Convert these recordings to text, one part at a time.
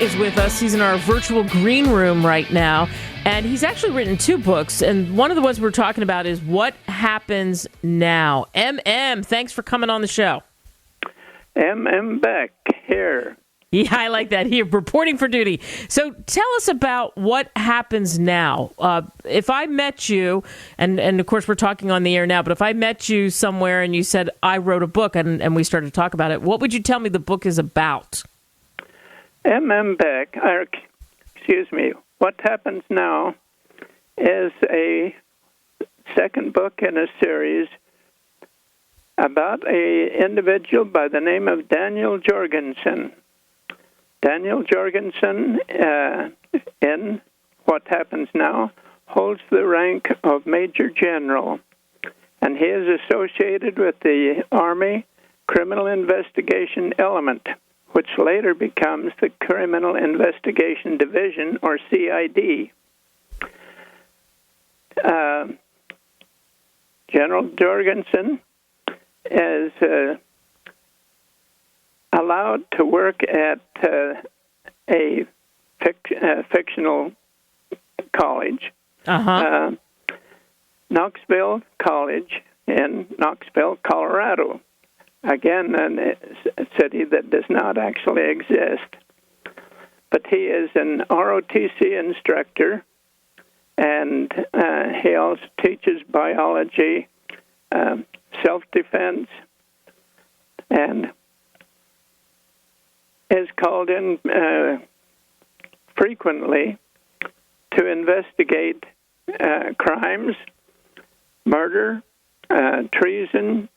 is with us. He's in our virtual green room right now, and he's actually written 2 books, and one of the ones we're talking about is What Happens Now. M.M., thanks for coming on the show. M.M. Beck here. Yeah, I like that. Here, reporting for duty. So tell us about what happens now. If I met you, and of course we're talking on the air now, but if I met you somewhere and you said, I wrote a book, and we started to talk about it, what would you tell me the book is about? M.M. Beck, What Happens Now is a second book in a series about an individual by the name of Daniel Jorgensen. Daniel Jorgensen, in What Happens Now, holds the rank of Major General, and he is associated with the Army Criminal Investigation Element, which later becomes the Criminal Investigation Division, or CID. General Jorgensen is allowed to work at a fictional college, Knoxville College in Knoxville, Colorado. Again, a city that does not actually exist. But he is an ROTC instructor, and he also teaches biology, self-defense, and is called in frequently to investigate crimes, murder, treason,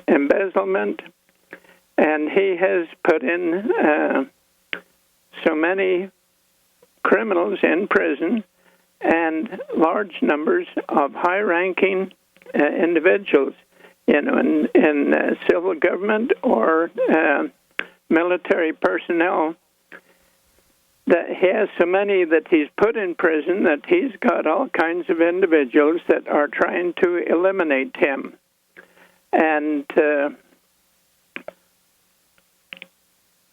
embezzlement, and he has put in so many criminals in prison and large numbers of high-ranking individuals in civil government or military personnel. That he has so many that he's put in prison that he's got all kinds of individuals that are trying to eliminate him. And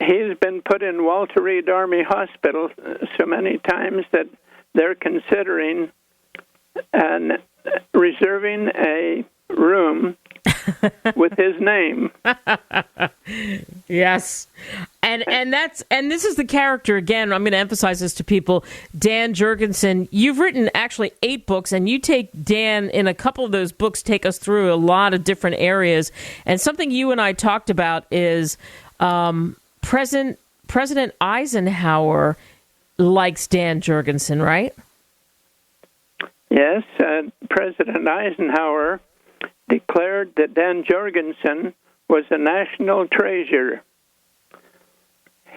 he's been put in Walter Reed Army Hospital so many times that they're considering reserving a room with his name. Yes. And this is the character, again, I'm going to emphasize this to people, Dan Jorgensen. You've written actually 8 books, and you take Dan in a couple of those books, take us through a lot of different areas. And something you and I talked about is President Eisenhower likes Dan Jorgensen, right? Yes, President Eisenhower declared that Dan Jorgensen was a national treasure.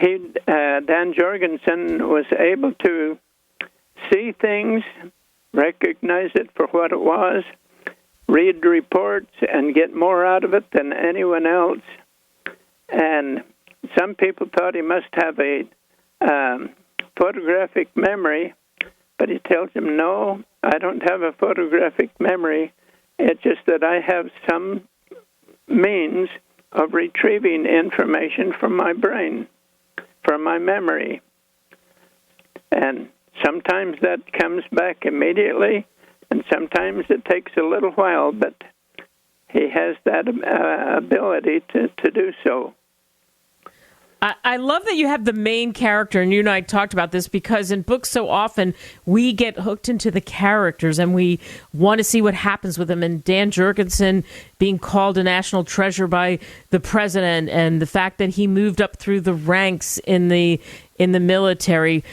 Dan Jorgensen was able to see things, recognize it for what it was, read reports, and get more out of it than anyone else. And some people thought he must have a photographic memory, but he tells them, no, I don't have a photographic memory. It's just that I have some means of retrieving information from my brain, from my memory. And sometimes that comes back immediately, and sometimes it takes a little while, but he has that ability to do so. I love that you have the main character, and you and I talked about this, because in books so often we get hooked into the characters and we want to see what happens with them. And Dan Jorgensen being called a national treasure by the president, and the fact that he moved up through the ranks in the military.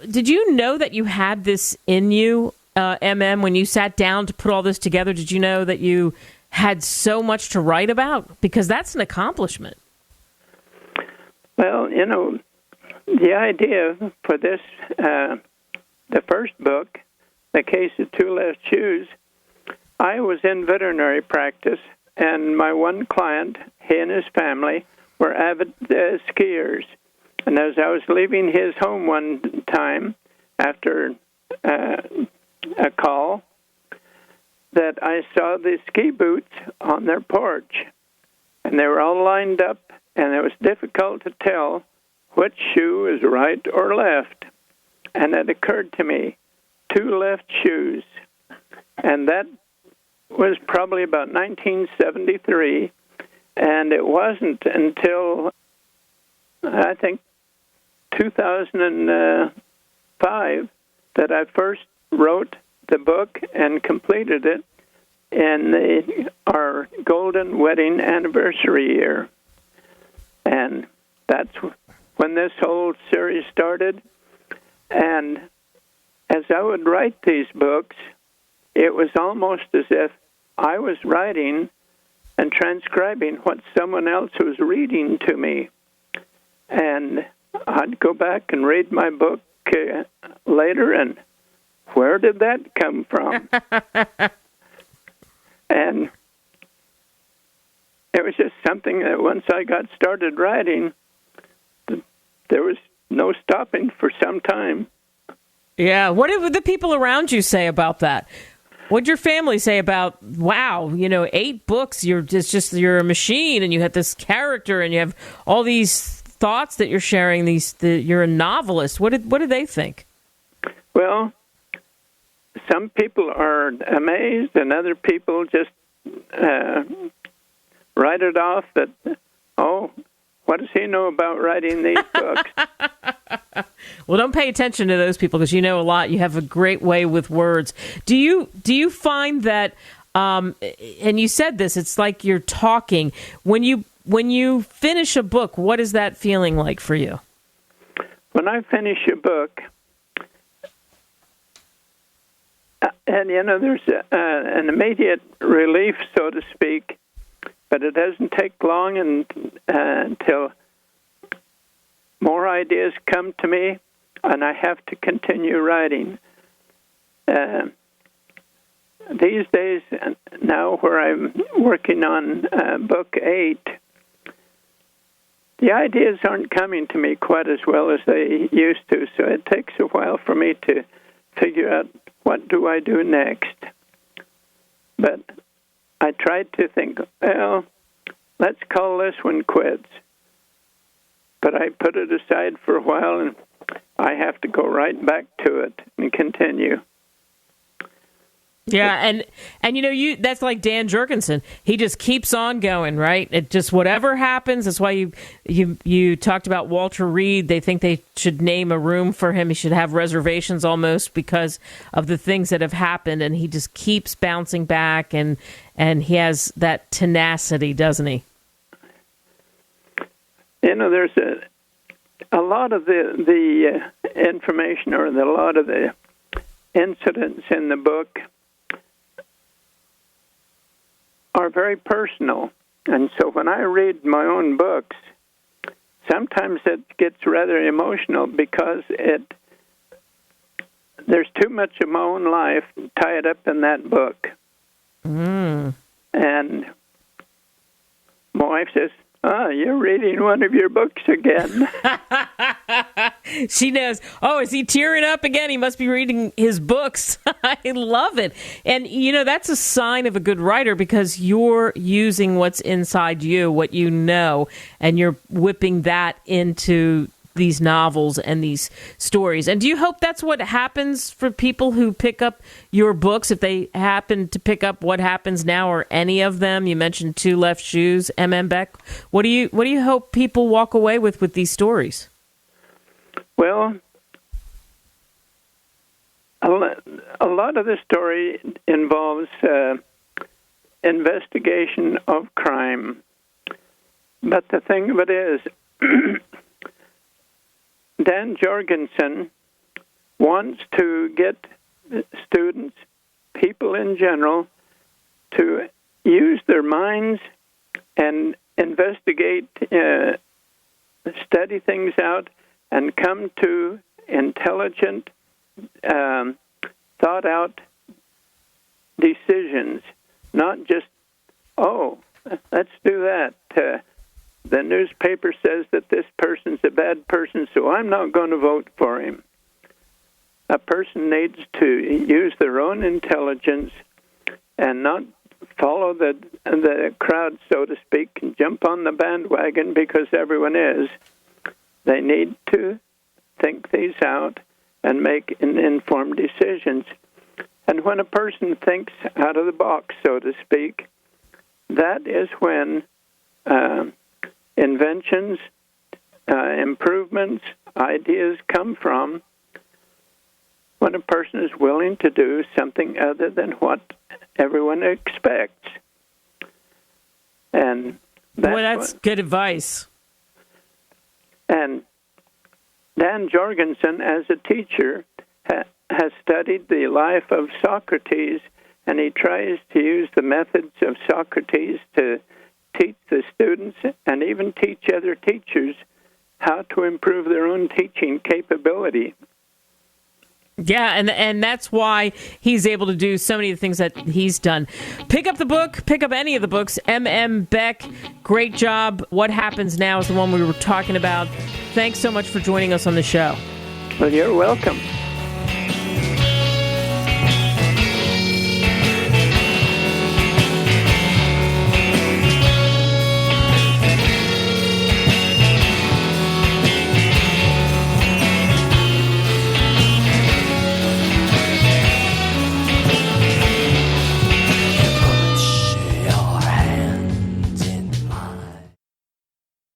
Did you know that you had this in you, MM, when you sat down to put all this together? Did you know that you had so much to write about? Because that's an accomplishment. Well, the idea for this, the first book, The Case of Two Left Shoes, I was in veterinary practice, and my one client, he and his family, were avid skiers. And as I was leaving his home one time after a call, that I saw the ski boots on their porch, and they were all lined up, and it was difficult to tell which shoe is right or left. And it occurred to me, 2 left shoes. And that was probably about 1973. And it wasn't until, I think, 2005 that I first wrote the book and completed it in our golden wedding anniversary year. And that's when this whole series started. And as I would write these books, it was almost as if I was writing and transcribing what someone else was reading to me. And I'd go back and read my book later, and where did that come from? And it was just something that once I got started writing, there was no stopping for some time. Yeah. What did the people around you say about that? What'd your family say about, wow, 8 books, you're a machine, and you have this character, and you have all these thoughts that you're sharing, you're a novelist. What did they think? Well, some people are amazed, and other people just write it off that, oh, what does he know about writing these books? Well, don't pay attention to those people, because you know a lot. You have a great way with words. Do you find that, and you said this, it's like you're talking. When you finish a book, what is that feeling like for you? When I finish a book, and there's an immediate relief, so to speak, but it doesn't take long until more ideas come to me, and I have to continue writing. These days, now where I'm working on book 8, the ideas aren't coming to me quite as well as they used to, so it takes a while for me to figure out what do I do next. But I tried to think, well, let's call this one quits. But I put it aside for a while, and I have to go right back to it and continue. Yeah, and that's like Dan Jorgensen. He just keeps on going, right? It just, whatever happens. That's why you talked about Walter Reed. They think they should name a room for him. He should have reservations almost because of the things that have happened, and he just keeps bouncing back, and he has that tenacity, doesn't he? There's a lot of the information, or a lot of the incidents in the book are very personal. And so when I read my own books, sometimes it gets rather emotional because there's too much of my own life tied up in that book. And my wife says, you're reading one of your books again. She knows. Oh, is he tearing up again? He must be reading his books. I love it. And, that's a sign of a good writer, because you're using what's inside you, what you know, and you're whipping that into these novels and these stories. And do you hope that's what happens for people who pick up your books, if they happen to pick up What Happens Now or any of them? You mentioned 2 Left Shoes, Beck. What do you hope people walk away with these stories? Well, a lot of the story involves investigation of crime. But the thing of it is, Dan Jorgensen wants to get students, people in general, to use their minds and investigate, study things out, and come to intelligent, thought-out decisions, not just, let's do that. The newspaper says that this person's a bad person, so I'm not going to vote for him. A person needs to use their own intelligence and not follow the crowd, so to speak, and jump on the bandwagon because everyone is, They need to think these out and make informed decisions. And when a person thinks out of the box, so to speak, that is when inventions, improvements, ideas come from, when a person is willing to do something other than what everyone expects. And that's good advice. And Dan Jorgensen, as a teacher, has studied the life of Socrates, and he tries to use the methods of Socrates to teach the students and even teach other teachers how to improve their own teaching capability. Yeah, and that's why he's able to do so many of the things that he's done. Pick up the book, pick up any of the books. M.M. Beck, great job. What Happens Now is the one we were talking about. Thanks so much for joining us on the show. Well, you're welcome.